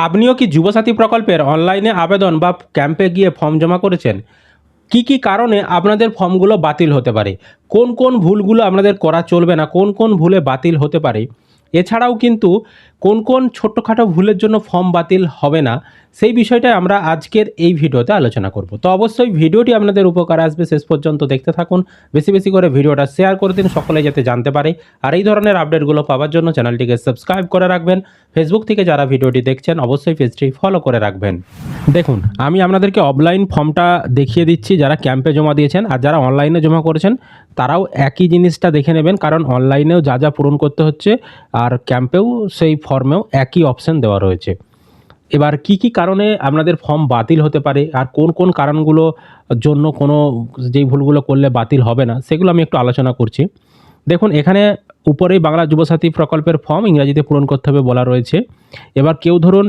আপনিও কি যুবসাথী প্রকল্পের অনলাইনে আবেদন বা ক্যাম্পে গিয়ে ফর্ম জমা করেছেন? কি কি কারণে আপনাদের ফর্মগুলো বাতিল হতে পারে? কোন কোন ভুলগুলো আপনাদের করা চলবে না? কোন কোন ভুলে বাতিল হতে পারে? এছাড়াও কিন্তু কোন কোন ছোট্টখাটো ভুলের জন্য ফর্ম বাতিল হবে না? সেই বিষয়টাই আমরা আজকের এই ভিডিওতে আলোচনা করব। তো অবশ্যই ভিডিওটি আপনাদের উপকারে আসবে, শেষ পর্যন্ত দেখতে থাকুন। বেশি বেশি করে ভিডিওটা শেয়ার করে দিন, সকলে যাতে জানতে পারে। আর এই ধরনের আপডেটগুলো পাওয়ার জন্য চ্যানেলটিকে সাবস্ক্রাইব করে রাখবেন। ফেসবুক থেকে যারা ভিডিওটি দেখছেন অবশ্যই পেজটি ফলো করে রাখবেন। দেখুন, আমি আপনাদেরকে অফলাইন ফর্মটা দেখিয়ে দিচ্ছি যারা ক্যাম্পে জমা দিয়েছেন, আর যারা অনলাইনে জমা করেছেন তারাও একই জিনিসটা দেখে নেবেন, কারণ অনলাইনেও যা যা পূরণ করতে হচ্ছে আর ক্যাম্পেও সেই ফর্মেও একই অপশন দেওয়া রয়েছে। এবার কি কি কারণে আপনাদের ফর্ম বাতিল হতে পারে আর কোন কোন কারণগুলো জন্য কোনো যেই ভুলগুলো করলে বাতিল হবে না সেগুলো আমি একটু আলোচনা করছি। দেখুন, এখানে উপরেই বাংলা যুবসাথী প্রকল্পের ফর্ম ইংরাজিতে পূরণ করতে হবে বলা রয়েছে। এবার কেউ ধরুন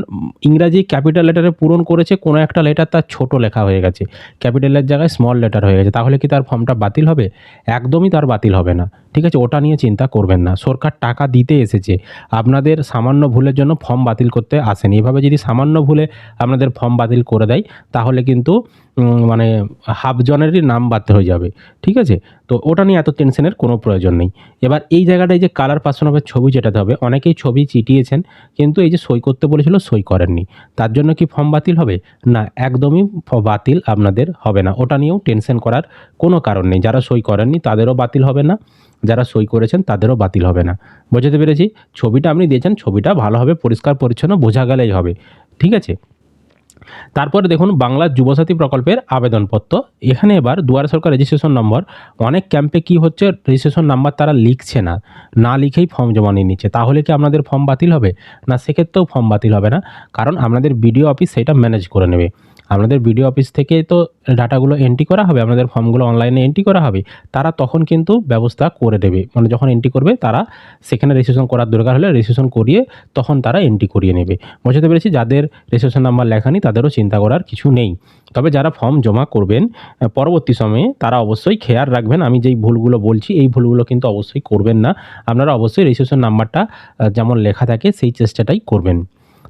ইংরাজি ক্যাপিটাল লেটারে পূরণ করেছে, কোনো একটা লেটার তার ছোট লেখা হয়ে গেছে, ক্যাপিটালের জায়গায় স্মল লেটার হয়ে গেছে, তাহলে কি তার ফর্মটা বাতিল হবে? একদমই তার বাতিল হবে না। ঠিক আছে, ওটা নিয়ে চিন্তা করবেন না। সরকার টাকা দিতে এসেছে, আপনাদের সামান্য ভুলের জন্য ফর্ম বাতিল করতে আসেনি। এভাবে যদি সামান্য ভুলে আপনাদের ফর্ম বাতিল করে দেয় তাহলে কিন্তু মানে হাফজনেরই নাম বাদ হয়ে যাবে। ঠিক আছে, তো ওটা নিয়ে এত টেনশনের কোনো প্রয়োজন নেই। এবার এই জায়গাটায় যে কালার পার্সন হবে ছবি চেটাতে হবে, অনেকেই ছবি চিটিয়েছেন কিন্তু এই যে সই করতে বলেছিল সই করেননি, তার জন্য কি ফর্ম বাতিল হবে? না, একদমই বাতিল আপনাদের হবে না। ওটা নিয়েও টেনশন করার কোনো কারণ নেই। যারা সই করেননি তাদেরও বাতিল হবে না, যারা সই করেছেন তাদেরও বাতিল হবে না। বোঝাতে পেরেছি? ছবিটা আপনি দিয়েছেন, ছবিটা ভালোভাবে পরিষ্কার পরিচ্ছন্ন বোঝা গেলেই হবে। ঠিক আছে, তারপরে দেখুন বাংলা যুবসাথী প্রকল্পের আবেদনপত্র। এখানে এবার দুয়ারে সরকার রেজিস্ট্রেশন নম্বর, অনেক ক্যাম্পে কি হচ্ছে রেজিস্ট্রেশন নাম্বার তারা লিখছে না, না লিখেই ফর্ম জমা নিয়ে নিচ্ছে। তাহলে কি আপনাদের ফর্ম বাতিল হবে? না, সেক্ষেত্রেও ফর্ম বাতিল হবে না, কারণ আপনাদের বিডিও অফিস সেটা ম্যানেজ করে নেবে। আপনাদের বিডিও অফিস থেকে তো ডাটাগুলো এন্ট্রি করা হবে, আপনাদের ফর্মগুলো অনলাইনে এন্ট্রি করা হবে, তারা তখন কিন্তু ব্যবস্থা করে দেবে। মানে যখন এন্ট্রি করবে তারা সেখানে রেজিস্ট্রেশন করার দরকার হলে রেজিস্ট্রেশন করিয়ে তখন তারা এন্ট্রি করিয়ে নেবে। বোঝাতে পেরেছি? যাদের রেজিস্ট্রেশন নাম্বার লেখা নেই তাদেরও চিন্তা করার কিছু নেই। তবে যারা ফর্ম জমা করবেন পরবর্তী সময়ে তারা অবশ্যই খেয়াল রাখবেন, আমি যেই ভুলগুলো বলছি এই ভুলগুলো কিন্তু অবশ্যই করবেন না। আপনারা অবশ্যই রেজিস্ট্রেশন নাম্বারটা যেমন লেখা থাকে সেই চেষ্টাটাই করবেন।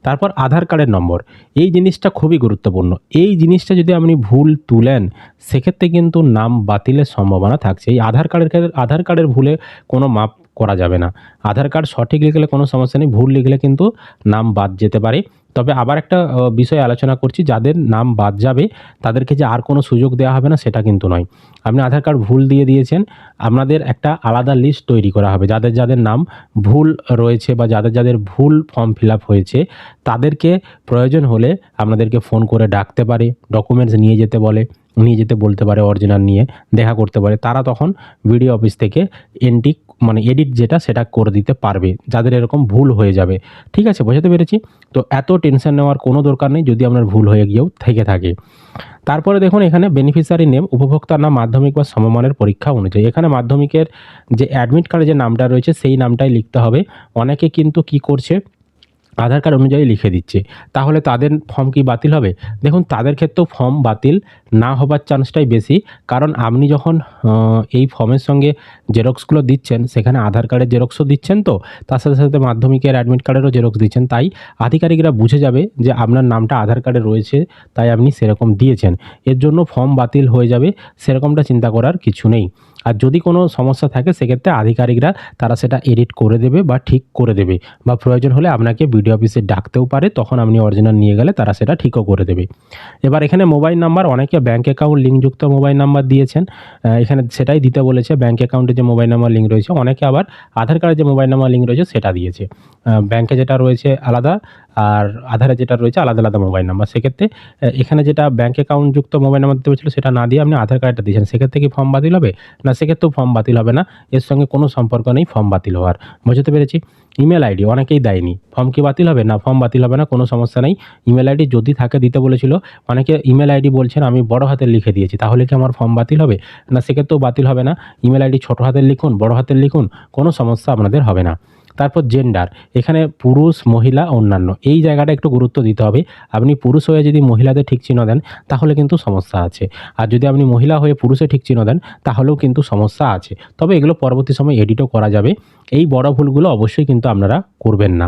তারপর আধার কার্ডের নম্বর, এই জিনিসটা খুবই গুরুত্বপূর্ণ। এই জিনিসটা যদি আপনি ভুল তুলেন সেক্ষেত্রে কিন্তু নাম বাতিলের সম্ভাবনা থাকছে। এই আধার কার্ডের ভুলে কোনো মাপ করা যাবে না। আধার কার্ড সঠিক লিখলে কোনো সমস্যা নেই, ভুল লিখলে কিন্তু নাম বাদ যেতে পারে। তবে আবার একটা বিষয় আলোচনা করছি, যাদের নাম বাদ যাবে তাদেরকে যে আর কোনো সুযোগ দেওয়া হবে না সেটা কিন্তু নয়। আপনি আধার কার্ড ভুল দিয়ে দিয়েছেন, আপনাদের একটা আলাদা লিস্ট তৈরি করা হবে, যাদের যাদের নাম ভুল রয়েছে বা যাদের যাদের ভুল ফর্ম ফিল আপ হয়েছে তাদেরকে প্রয়োজন হলে আপনাদেরকে ফোন করে ডাকতে পারে, ডকুমেন্টস নিয়ে যেতে বলতে পারে, অরিজিনাল নিয়ে দেখা করতে পারে। তারা তখন বিডিও অফিস থেকে এডিট যেটা সেটা করে দিতে পারবে যাদের এরকম ভুল হয়ে যাবে। ঠিক আছে, বোঝাতে পেরেছি? তো এত টেনশন নেওয়ার কোনো দরকার নেই যদি আপনার ভুল হয়ে গিয়েও থেকে থাকে। তারপরে দেখুন এখানে বেনিফিশিয়ারি নেম, উপভোক্তার নাম মাধ্যমিক বা সমমানের পরীক্ষা অনুযায়ী। এখানে মাধ্যমিকের যে অ্যাডমিট কার্ডে যে নামটা রয়েছে সেই নামটাই লিখতে হবে। অনেকে কিন্তু কি করছে, আধার কার্ড অনুযায়ী লিখে দিচ্ছে, তাহলে তাদের ফর্ম কি বাতিল হবে? দেখুন, তাদের ক্ষেত্রেও ফর্ম বাতিল না হবার চান্সটাই বেশি, কারণ আপনি যখন এই ফর্মের সঙ্গে জেরক্সগুলো দিচ্ছেন সেখানে আধার কার্ডের জেরক্সও দিচ্ছেন, তো তার সাথে সাথে মাধ্যমিকের অ্যাডমিট কার্ডেরও জেরক্স দিচ্ছেন, তাই আধিকারিকরা বুঝে যাবে যে আপনার নামটা আধার কার্ডে রয়েছে তাই আপনি সেরকম দিয়েছেন, এর জন্য ফর্ম বাতিল হয়ে যাবে, সেরকমটা চিন্তা করার কিছু নেই। আর যদি কোনো সমস্যা থাকে সেক্ষেত্রে আধিকারিকরা তারা সেটা এডিট করে দেবে বা ঠিক করে দেবে, বা প্রয়োজন হলে আপনাকে বিডিও অফিসে ডাকতেও পারে, তখন আপনি অরিজিনাল নিয়ে গেলে তারা সেটা ঠিকও করে দেবে। এবার এখানে মোবাইল নাম্বার, অনেকে ব্যাঙ্ক অ্যাকাউন্ট লিঙ্কযুক্ত মোবাইল নাম্বার দিয়েছেন, এখানে সেটাই দিতে বলেছে। ব্যাঙ্ক অ্যাকাউন্টে যে মোবাইল নাম্বার লিঙ্ক রয়েছে, অনেকে আবার আধার কার্ডে যে মোবাইল নাম্বার লিঙ্ক রয়েছে সেটা দিয়েছে। ব্যাঙ্কে যেটা রয়েছে আলাদা আর আধারে যেটা রয়েছে আলাদা আলাদা মোবাইল নাম্বার। সেক্ষেত্রে এখানে যেটা ব্যাঙ্ক অ্যাকাউন্ট যুক্ত মোবাইল নাম্বার দিতে বলেছিল সেটা না দিয়ে আপনি আধার কার্ডটা দিয়েছেন, সেক্ষেত্রে কি ফর্ম বাতিল হবে? না, সেক্ষেত্রেও ফর্ম বাতিল হবে না, এর সঙ্গে কোনো সম্পর্ক নেই ফর্ম বাতিল হওয়ার। বুঝতে পেরেছি? ইমেল আইডি অনেকেই দেয়নি, ফর্ম কি বাতিল হবে? না, ফর্ম বাতিল হবে না, কোনো সমস্যা নেই। ইমেল আইডি যদি থাকে দিতে বলেছিল, অনেকে ইমেল আইডি বলছেন আমি বড় হাতের লিখে দিয়েছি, তাহলে কি আমার ফর্ম বাতিল হবে? না, সেক্ষেত্রেও বাতিল হবে না। ইমেল আইডি ছোট হাতের লিখুন, বড় হাতের লিখুন, কোনো সমস্যা আপনাদের হবে না। তারপর জেন্ডার, এখানে পুরুষ, মহিলা, অন্যান্য, এই জায়গাটা একটু গুরুত্ব দিতে হবে। আপনি পুরুষ হয়ে যদি মহিলাদের ঠিক চিহ্ন দেন তাহলে কিন্তু সমস্যা আছে, আর যদি আপনি মহিলা হয়ে পুরুষে ঠিক চিহ্ন দেন তাহলেও কিন্তু সমস্যা আছে। তবে এগুলো পরবর্তী সময় এডিটও করা যাবে। এই বড় ভুলগুলো অবশ্যই কিন্তু আপনারা করবেন না।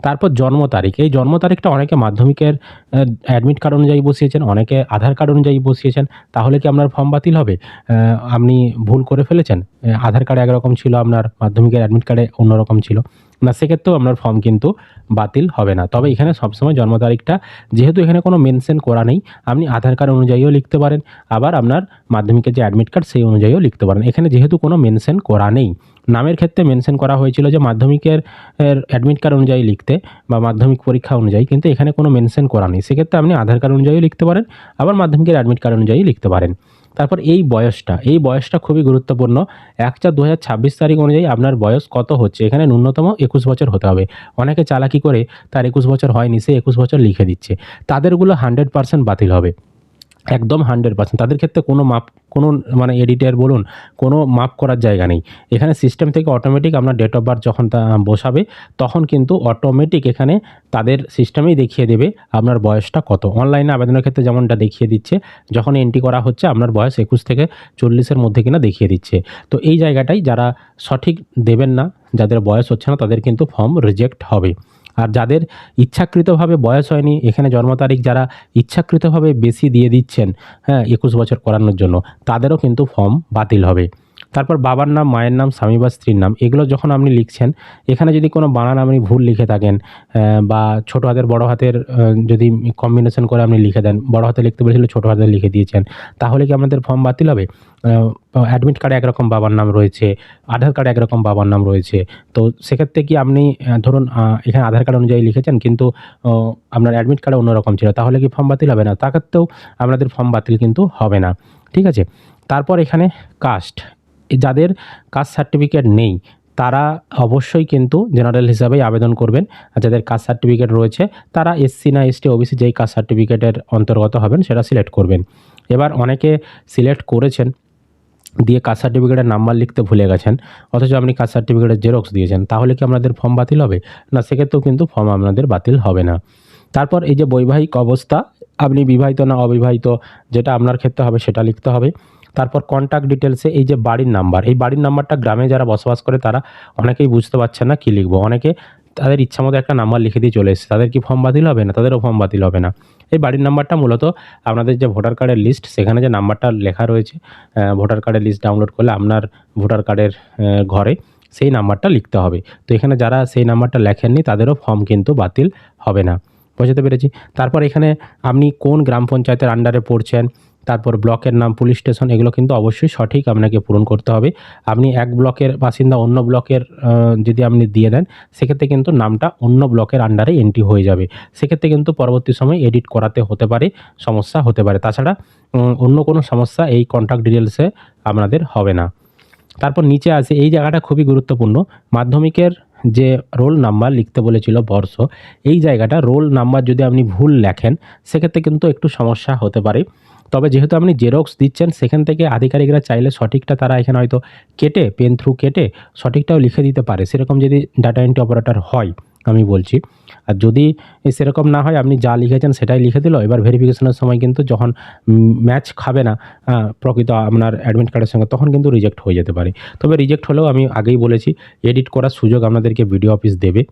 তারপর জন্ম তারিখ, এই জন্ম তারিখটা অনেকে মাধ্যমিকের অ্যাডমিট কার্ড অনুযায়ী বসিয়েছেন, অনেকে আধার কার্ড অনুযায়ী বসিয়েছেন। তাহলে কি আপনার ফর্ম বাতিল হবে? আপনি ভুল করে ফেলেছেন, আধার কার্ডে একরকম ছিল, আপনার মাধ্যমিকের অ্যাডমিট কার্ডে অন্যরকম ছিল, না, সেক্ষেত্রেও আপনার ফর্ম কিন্তু বাতিল হবে না। তবে এখানে সবসময় জন্ম তারিখটা, যেহেতু এখানে কোনো মেনশন করা নেই, আপনি আধার কার্ড অনুযায়ীও লিখতে পারেন, আবার আপনার মাধ্যমিকের যে অ্যাডমিট কার্ড সেই অনুযায়ীও লিখতে পারেন। এখানে যেহেতু কোনো মেনশন করা নেই, নামের ক্ষেত্রে মেনশন করা হয়েছিল যে মাধ্যমিকের অ্যাডমিট কার্ড অনুযায়ী লিখতে বা মাধ্যমিক পরীক্ষা অনুযায়ী, কিন্তু এখানে কোনো মেনশন করা নেই। সেক্ষেত্রে আপনি আধার কার্ড অনুযায়ীও লিখতে পারেন, আবার মাধ্যমিকের অ্যাডমিট কার্ড অনুযায়ী লিখতে পারেন। তারপর এই বয়সটা খুবই গুরুত্বপূর্ণ। 1/4/2026 তারিখ অনুযায়ী আপনার বয়স কত হচ্ছে, এখানে ন্যূনতম 21 বছর হতে হবে। অনেকে চালাকি করে তার 21 বছর হয়নি, সে 21 বছর লিখে দিচ্ছে, তাদেরগুলো 100% বাতিল হবে, একদম 100%। তাদের ক্ষেত্রে কোনো মাপ, কোনো মানে এডিটের বলুন, কোনো মাপ করার জায়গা নেই। এখানে সিস্টেম থেকে অটোমেটিক আপনার ডেট অফ বার্থ যখন বসাবে, তখন কিন্তু অটোমেটিক এখানে তাদের সিস্টেমেই দেখিয়ে দেবে আপনার বয়সটা কত। অনলাইনে আবেদনের ক্ষেত্রে যেমনটা দেখিয়ে দিচ্ছে, যখন এন্ট্রি করা হচ্ছে আপনার বয়স 21 থেকে 40-এর মধ্যে কিনা দেখিয়ে দিচ্ছে। তো এই জায়গাটাই যারা সঠিক দেবেন না, যাদের বয়স হচ্ছে না, তাদের কিন্তু ফর্ম রিজেক্ট হবে। আর যাদের ইচ্ছাকৃতভাবে বয়স হয়নি, এখানে জন্ম তারিখ যারা ইচ্ছাকৃতভাবে বেশি দিয়ে দিচ্ছেন, 21 বছর করানোর জন্য, তাদেরও কিন্তু ফর্ম বাতিল হবে। তারপর বাবার নাম, মায়ের নাম, স্বামী বা স্ত্রীর নাম, এগুলো যখন আপনি লিখছেন, এখানে যদি কোনো বানান আপনি ভুল লিখে থাকেন, বা ছোটো হাতের বড় হাতের যদি কম্বিনেশন করে আপনি লিখে দেন, বড় হাতে লিখতে বলেছিল ছোটো হাতে লিখে দিয়েছেন, তাহলে কি আপনাদের ফর্ম বাতিল হবে? অ্যাডমিট কার্ডে একরকম বাবার নাম রয়েছে, আধার কার্ডে একরকম বাবার নাম রয়েছে, তো সেক্ষেত্রে কি আপনি ধরুন এখানে আধার কার্ড অনুযায়ী লিখেছেন, কিন্তু আপনার অ্যাডমিট কার্ডে অন্যরকম ছিল, তাহলে কি ফর্ম বাতিল হবে না? তা ক্ষেত্রেও আপনাদের ফর্ম বাতিল কিন্তু হবে না। ঠিক আছে? তারপর এখানে কাস্ট, যাদের কাস্ট সার্টিফিকেট নেই, তারা অবশ্যই কিন্তু জেনারেল হিসাবেই আবেদন করবেন। আর যাদের কাস্ট সার্টিফিকেট রয়েছে, তারা এসসি না এসটি ওবিসি যেই কাস্ট সার্টিফিকেটের অন্তর্গত হবেন সেটা সিলেক্ট করবেন। এবার অনেকে সিলেক্ট করেছেন, দিয়ে কাস্ট সার্টিফিকেটের নাম্বার লিখতে ভুলে গেছেন, অথচ আপনি কাস্ট সার্টিফিকেটের জেরক্স দিয়েছেন, তাহলে কি আপনাদের ফর্ম বাতিল হবে? না, সেক্ষেত্রেও কিন্তু ফর্ম আপনাদের বাতিল হবে না। তারপর এই যে বৈবাহিক অবস্থা, আপনি বিবাহিত না অবিবাহিত, যেটা আপনার ক্ষেত্রে হবে সেটা লিখতে হবে। তারপর কন্ট্যাক্ট ডিটেলসে এই যে বাড়ির নাম্বার, এই বাড়ির নাম্বারটা গ্রামে যারা বসবাস করে তারা অনেকেই বুঝতে পারছেন না কী লিখবো, অনেকে তাদের ইচ্ছা মতো একটা নাম্বার লিখে দিয়ে চলে এসেছে, তাদের কি ফর্ম বাতিল হবে না? তাদেরও ফর্ম বাতিল হবে না। এই বাড়ির নাম্বারটা মূলত আপনাদের যে ভোটার কার্ডের লিস্ট, সেখানে যে নাম্বারটা লেখা রয়েছে, ভোটার কার্ডের লিস্ট ডাউনলোড করলে আপনার ভোটার কার্ডের ঘরে সেই নাম্বারটা লিখতে হবে। তো এখানে যারা সেই নাম্বারটা লেখেননি, তাদেরও ফর্ম কিন্তু বাতিল হবে না। বোঝাতে পেরেছি? তারপর এখানে আপনি কোন গ্রাম পঞ্চায়েতের আন্ডারে পড়ছেন, তারপর ব্লকের নাম, পুলিশ স্টেশন, এগুলো কিন্তু অবশ্যই সঠিক আপনাকে পূরণ করতে হবে। আপনি এক ব্লকের বাসিন্দা অন্য ব্লকের যদি আপনি দিয়ে দেন, সেক্ষেত্রে কিন্তু নামটা অন্য ব্লকের আন্ডারে এন্ট্রি হয়ে যাবে। সেক্ষেত্রে কিন্তু পরবর্তী সময়ে এডিট করাতে হতে পারে, সমস্যা হতে পারে। তাছাড়া অন্য কোনো সমস্যা এই কন্ট্যাক্ট ডিটেলসে আপনাদের হবে না। তারপর নিচে আছে, এই জায়গাটা খুবই গুরুত্বপূর্ণ, মাধ্যমিকের যে রোল নাম্বার লিখতে বলেছিল বর্ষ, এই জায়গাটা রোল নাম্বার যদি আপনি ভুল লেখেন, সেক্ষেত্রে কিন্তু একটু সমস্যা হতে পারে। তবে যেহেতু আপনি জেরক্স দিচ্ছেন, সেখান থেকে আধিকারিকরা চাইলে সঠিকটা তারা এখানে হয়তো কেটে, পেন থ্রু কেটে সঠিকটাও লিখে দিতে পারে, সেরকম যদি ডাটা এন্ট্রি অপারেটর হয় আমি বলছি। আর যদি সেরকম না হয়, আপনি যা লিখেছেন সেটাই লিখে দিল, এবার ভেরিফিকেশনের সময় কিন্তু যখন ম্যাচ খাবে না প্রকৃত আপনার অ্যাডমিট কার্ডের সঙ্গে, তখন কিন্তু রিজেক্ট হয়ে যেতে পারে। তবে রিজেক্ট হলেও আমি আগেই বলেছি, এডিট করার সুযোগ আপনাদেরকে বিডিও অফিস দেবে,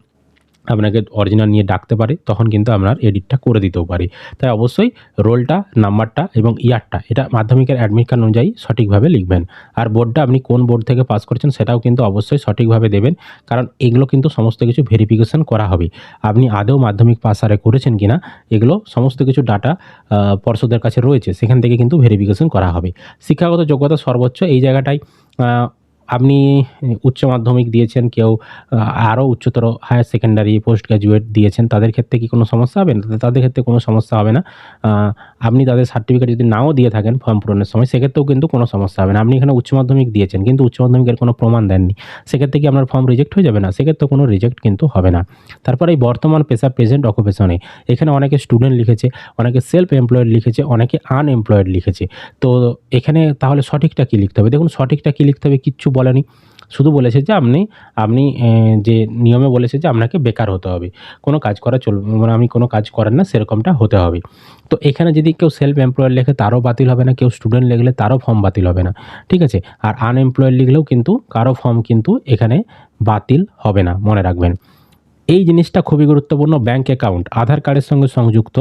আপনাকে অরিজিনাল নিয়ে ডাকতে পারে, তখন কিন্তু আপনার এডিটটা করে দিতেও পারে। তাই অবশ্যই রোলটা, নাম্বারটা এবং ইয়ারটা, এটা মাধ্যমিকের অ্যাডমিট কার্ড অনুযায়ী সঠিকভাবে লিখবেন। আর বোর্ডটা আপনি কোন বোর্ড থেকে পাস করেছেন সেটাও কিন্তু অবশ্যই সঠিকভাবে দেবেন, কারণ এগুলো কিন্তু সমস্ত কিছু ভেরিফিকেশন করা হবে। আপনি আদৌ মাধ্যমিক পাস আরে করেছেন কিনা, এগুলো সমস্ত কিছু ডাটা পর্ষদের কাছে রয়েছে, সেখান থেকে কিন্তু ভেরিফিকেশন করা হবে। শিক্ষাগত যোগ্যতা সর্বোচ্চ, এই জায়গাটায় আপনি উচ্চ মাধ্যমিক দিয়েছেন, কেউ আরও উচ্চতর হায়ার সেকেন্ডারি, পোস্ট গ্র্যাজুয়েট দিয়েছেন, তাদের ক্ষেত্রে কি কোনো সমস্যা হবে না? তাদের ক্ষেত্রে কোনো সমস্যা হবে না। আপনি তাদের সার্টিফিকেট যদি নাও দিয়ে থাকেন ফর্ম পূরণের সময়, সেক্ষেত্রেও কিন্তু কোনো সমস্যা হবে না। আপনি এখানে উচ্চ মাধ্যমিক দিয়েছেন কিন্তু উচ্চ মাধ্যমিকের কোনো প্রমাণ দেননি, সেক্ষেত্রে কি আপনার ফর্ম রিজেক্ট হয়ে যাবে না? সেক্ষেত্রে কোনো রিজেক্ট কিন্তু হবে না। তারপর এই বর্তমান পেশা, প্রেজেন্ট অকুপেশনে, এখানে অনেকে স্টুডেন্ট লিখেছে, অনেকে সেলফ এমপ্লয়েড লিখেছে, অনেকে আনএমপ্লয়েড লিখেছে। তো এখানে তাহলে সঠিকটা কী লিখতে হবে? দেখুন, সঠিকটা কী লিখতে হবে কিচ্ছু বলেনি, শুধু বলেছে যে আপনি যে নিয়মে বলেছে যে আপনাকে বেকার হতে হবে, কোনো কাজ করা চলবে মানে আপনি কোনো কাজ করেন না, সেরকমটা হতে হবে। তো এখানে যদি কেউ সেলফ এমপ্লয়েড লেখে, তারও বাতিল হবে না, কেউ স্টুডেন্ট লিখলে তারও ফর্ম বাতিল হবে না। ঠিক আছে? আর আনএমপ্লয়েড লিখলেও কিন্তু কারো ফর্ম কিন্তু এখানে বাতিল হবে না, মনে রাখবেন। এই জিনিসটা খুবই গুরুত্বপূর্ণ। ব্যাঙ্ক অ্যাকাউন্ট আধার কার্ডের সঙ্গে সংযুক্ত,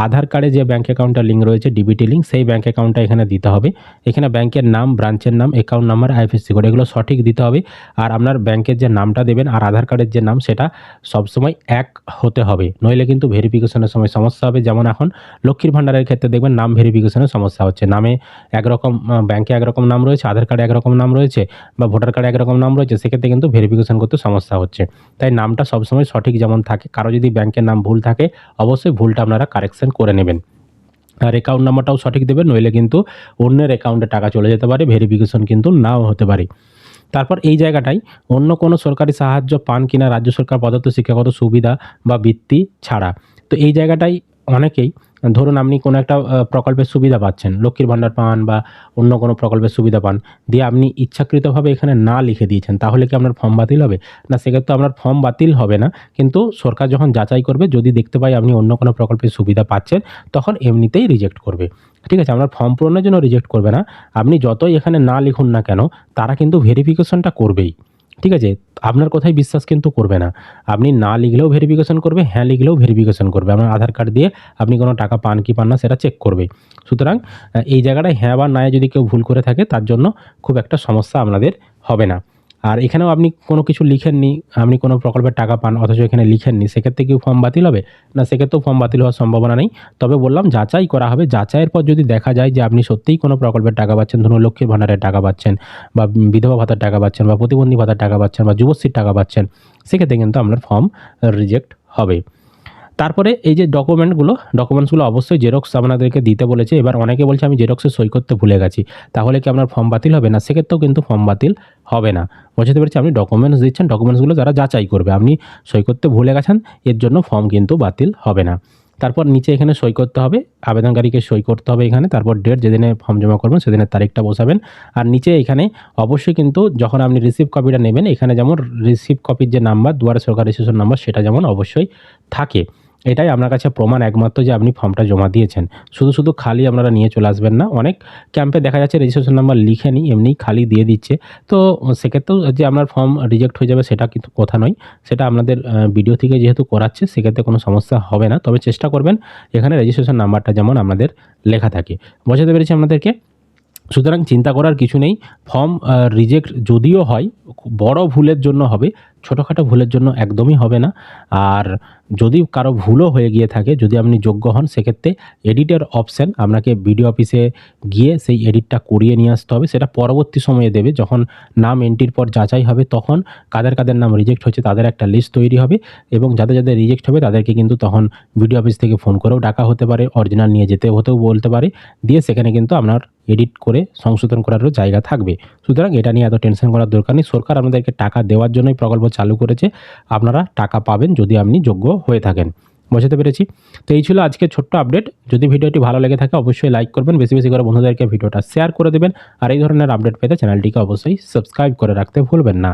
আধার কার্ডে যে ব্যাঙ্ক অ্যাকাউন্টটা লিঙ্ক রয়েছে ডিবিটি লিঙ্ক, সেই ব্যাঙ্ক অ্যাকাউন্টটা এখানে দিতে হবে। এখানে ব্যাঙ্কের নাম, ব্রাঞ্চের নাম, অ্যাকাউন্ট নাম্বার, আইএফএসসি কোড এগুলো সঠিক দিতে হবে। আর আপনার ব্যাঙ্কের যে নামটা দেবেন আর আধার কার্ডের যে নাম সেটা সবসময় এক হতে হবে, নইলে কিন্তু ভেরিফিকেশনের সময় সমস্যা হবে। যেমন এখন লক্ষ্মীর ভাণ্ডারের ক্ষেত্রে দেখবেন নাম ভেরিফিকেশনের সমস্যা হচ্ছে, নামে একরকম ব্যাঙ্কে একরকম নাম রয়েছে, আধার কার্ডে একরকম নাম রয়েছে বা ভোটার কার্ডে একরকম নাম রয়েছে, সেক্ষেত্রে কিন্তু ভেরিফিকেশন করতে সমস্যা হচ্ছে। তাই নামটা সবসময় সঠিক যেমন থাকে, কারো যদি ব্যাংকের নাম ভুল থাকে অবশ্যই ভুলটা আপনারা কারেকশন করে নেবেন। আর অ্যাকাউন্ট নাম্বারটাও সঠিক দেবেন, নইলে কিন্তু অন্যের অ্যাকাউন্টে টাকা চলে যেতে পারে, ভেরিফিকেশন কিন্তু নাও হতে পারে। তারপর এই জায়গাটায় অন্য কোনো সরকারি সাহায্য পান কিনা রাজ্য সরকার প্রদত্ত শিক্ষাগত সুবিধা বা বৃত্তি ছাড়া। তো এই জায়গাটায় অনেকেই, ধরুন আপনি কোনো একটা প্রকল্পের সুবিধা পাচ্ছেন, লক্ষ্মীর ভাণ্ডার পান বা অন্য কোনো প্রকল্পের সুবিধা পান, দিয়ে আপনি ইচ্ছাকৃতভাবে এখানে না লিখে দিয়েছেন, তাহলে কি আপনার ফর্ম বাতিল হবে? না, সেক্ষেত্রে আপনার ফর্ম বাতিল হবে না, কিন্তু সরকার যখন যাচাই করবে যদি দেখতে পায় আপনি অন্য কোনো প্রকল্পের সুবিধা পাচ্ছেন তখন এমনিতেই রিজেক্ট করবে। ঠিক আছে, আপনার ফর্ম পূরণের জন্য রিজেক্ট করবে না। আপনি যতই এখানে না লিখুন না কেন, তারা কিন্তু ভেরিফিকেশনটা করবেই। ঠিক আছে, আপনার কথায় বিশ্বাস কিন্তু করবে না। আপনি না লিখলেও ভেরিফিকেশন করবে, হ্যাঁ লিখলেও ভেরিফিকেশন করবে। আপনার আধার কার্ড দিয়ে আপনি কোনো টাকা পান কি পান না সেটা চেক করবে। সুতরাং এই জায়গাটায় হ্যাঁ বা নায় যদি কেউ ভুল করে থাকে তার জন্য খুব একটা সমস্যা আপনাদের হবে না। আর এখানেও আপনি কোনো কিছু লিখেননি, আপনি কোনো প্রকল্পের টাকা পান অথচ এখানে লিখেননি, সেক্ষেত্রে কি ফর্ম বাতিল হবে? না, সেক্ষেত্রেও ফর্ম বাতিল হওয়ার সম্ভাবনা নেই। তবে বললাম যাচাই করা হবে, যাচাইয়ের পর যদি দেখা যায় যে আপনি সত্যিই কোনো প্রকল্পের টাকা পাচ্ছেন, ধরুন লক্ষ্মীর ভাণ্ডারের টাকা পাচ্ছেন বা বিধবা ভাতার টাকা পাচ্ছেন বা প্রতিবন্ধী ভাতার টাকা পাচ্ছেন বা যুবশ্রীর টাকা পাচ্ছেন, সেক্ষেত্রে কিন্তু আপনার ফর্ম রিজেক্ট হবে। তারপরে এই যে ডকুমেন্টসগুলো অবশ্যই জেরক্স আপনাদেরকে দিতে বলেছে। এবার অনেকে বলছে আমি জেরক্সে সই করতে ভুলে গেছি, তাহলে কি আপনার ফর্ম বাতিল হবে? না, সেক্ষেত্রেও কিন্তু ফর্ম বাতিল হবে না। বুঝতে পেরেছি, আপনি ডকুমেন্টস দিচ্ছেন, ডকুমেন্টসগুলো যারা যাচাই করবে, আপনি সই করতে ভুলে গেছেন এর জন্য ফর্ম কিন্তু বাতিল হবে না। তারপর নিচে এখানে সই করতে হবে, আবেদনকারীকে সই করতে হবে এখানে, তারপর ডেট যেদিনে ফর্ম জমা করবেন সেদিনের তারিখটা বসাবেন। আর নিচে এখানে অবশ্যই কিন্তু যখন আপনি রিসিভ কপিটা নেবেন, এখানে যেমন রিসিভ কপির যে নাম্বার, দুয়ারে সরকার রেজিস্ট্রেশন নাম্বার, সেটা যেমন অবশ্যই থাকে। এটাই আপনার কাছে প্রমাণ একমাত্র যে আপনি ফর্মটা জমা দিয়েছেন। শুধু খালি আপনারা নিয়ে চলে আসবেন না। অনেক ক্যাম্পে দেখা যাচ্ছে রেজিস্ট্রেশন নাম্বার লিখেনি, এমনি খালি দিয়ে দিচ্ছে। তো সেক্ষেত্রেও যে আপনার ফর্ম রিজেক্ট হয়ে যাবে সেটা কিন্তু কথা নয়। সেটা আপনাদের ভিডিও থেকে যেহেতু করাচ্ছে সেক্ষেত্রে কোনো সমস্যা হবে না। তবে চেষ্টা করবেন এখানে রেজিস্ট্রেশন নাম্বারটা যেমন আপনাদের লেখা থাকে। বোঝাতে পেরেছি আপনাদেরকে? সুতরাং চিন্তা করার কিছু নেই। ফর্ম রিজেক্ট যদিও হয়, বড় ভুলের জন্য হবে, ছোটোখাটো ভুলের জন্য একদমই হবে না। আর যদি কারো ভুলও হয়ে গিয়ে থাকে, যদি আপনি যোগ্য হন, সেক্ষেত্রে এডিটের অপশান আপনাকে বিডিও অফিসে গিয়ে সেই এডিটটা করিয়ে নিয়ে আসতে হবে। সেটা পরবর্তী সময়ে দেবে, যখন নাম এন্ট্রির পর যাচাই হবে তখন কাদের নাম রিজেক্ট হচ্ছে তাদের একটা লিস্ট তৈরি হবে, এবং যাদের রিজেক্ট হবে তাদেরকে কিন্তু তখন বিডিও অফিস থেকে ফোন করেও ডাকা হতে পারে, অরিজিনাল নিয়ে যেতে হতেও বলতে পারে, দিয়ে সেখানে কিন্তু আপনার এডিট করে সংশোধন করারও জায়গা থাকবে। সুতরাং এটা নিয়ে এত টেনশন করার দরকার নেই। সরকার আপনাদেরকে টাকা দেওয়ার জন্যই প্রকল্প চালু করেছে। আপনারা টাকা পাবেন যদি আপনি যোগ্য হয়ে থাকেন। বুঝতে পেরেছি? তো এই ছিল আজকে ছোট্ট আপডেট। যদি ভিডিওটি ভালো লেগে থাকে অবশ্যই লাইক করবেন, বেশি করে বন্ধুদেরকে ভিডিওটা শেয়ার করে দেবেন। আর এই ধরনের আপডেট পেতে চ্যানেলটিকে অবশ্যই সাবস্ক্রাইব করে রাখতে ভুলবেন না।